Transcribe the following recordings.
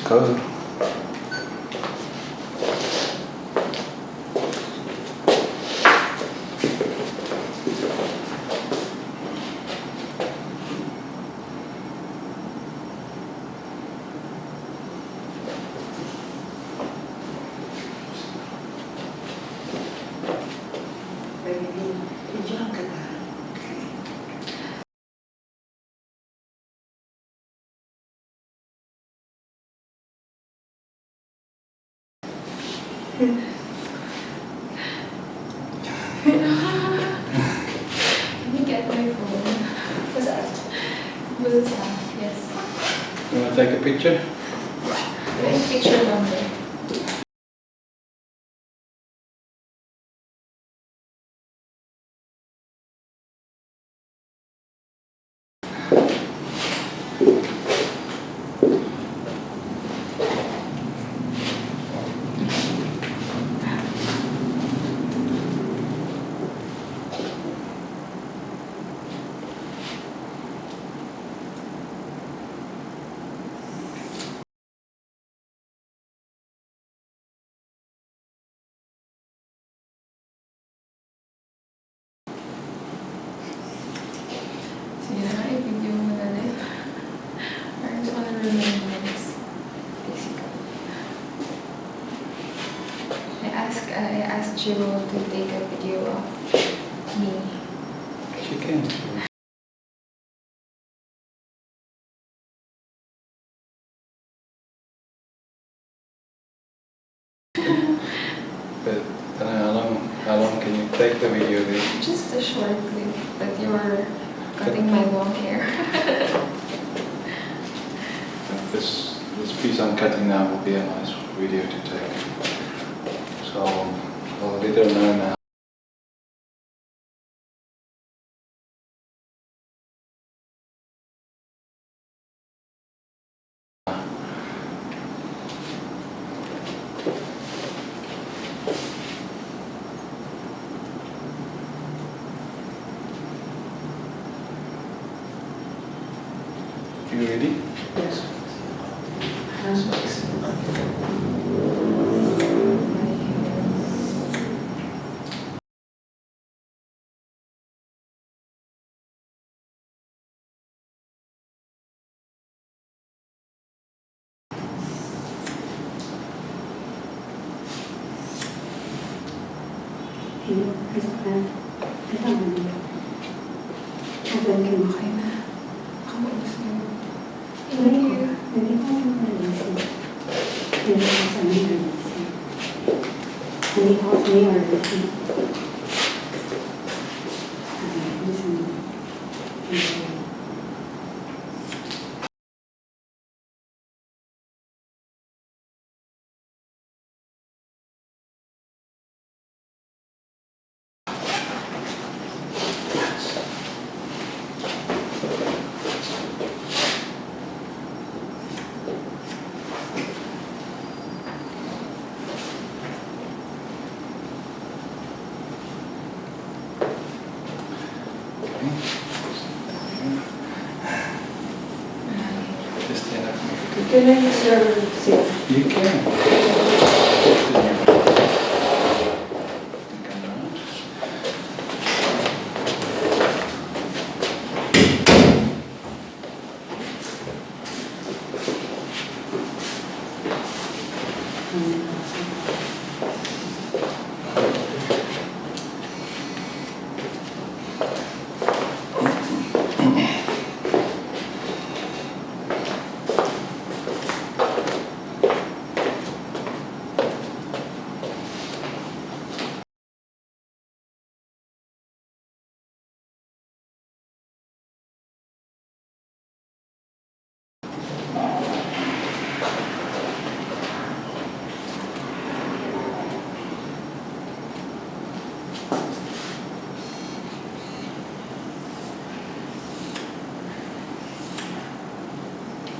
go. Videohan ka na. Can you get my phone? What's that? Yes. You want to take a picture? Take a picture number. Sige na, i-video mo na rin. I just wanna remember this. Pixie. I asked Jiro to take a video of me. She can. But I don't know how long can you take the video then? Just a short clip that you were cutting my long hair. This piece I'm cutting now will be a nice video to take. So I'll let her know now. You ready? Yes. Hands mix. Okay na. Kamulis na yun. Thank you. Just stand up. Can I use your seat? You can.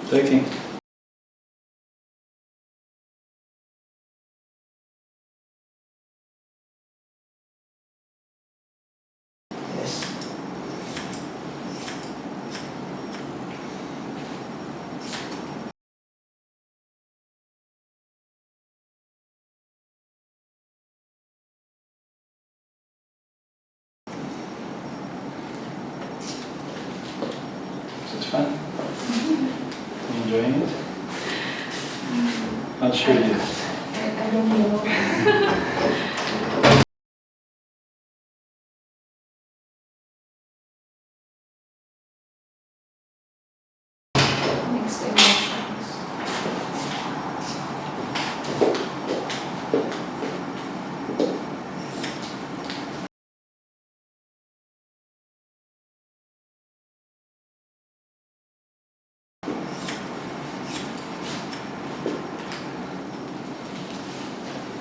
Taking. Enjoying it? Not sure yet. I don't know. Mixed emotions.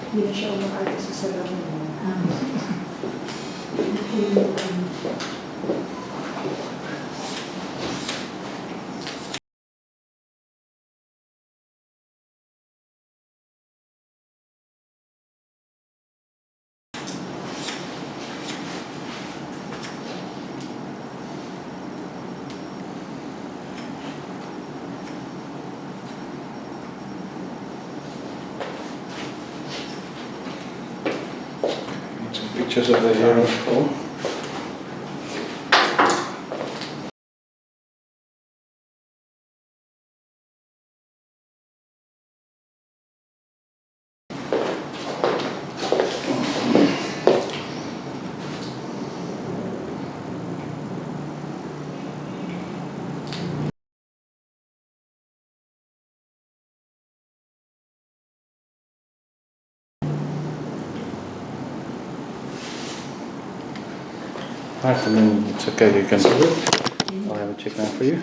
Hindi na siya umakarte sa salamin mo. Need some pictures of the hair before. Alright, and then it's okay, you can do it. I'll have a check now for you.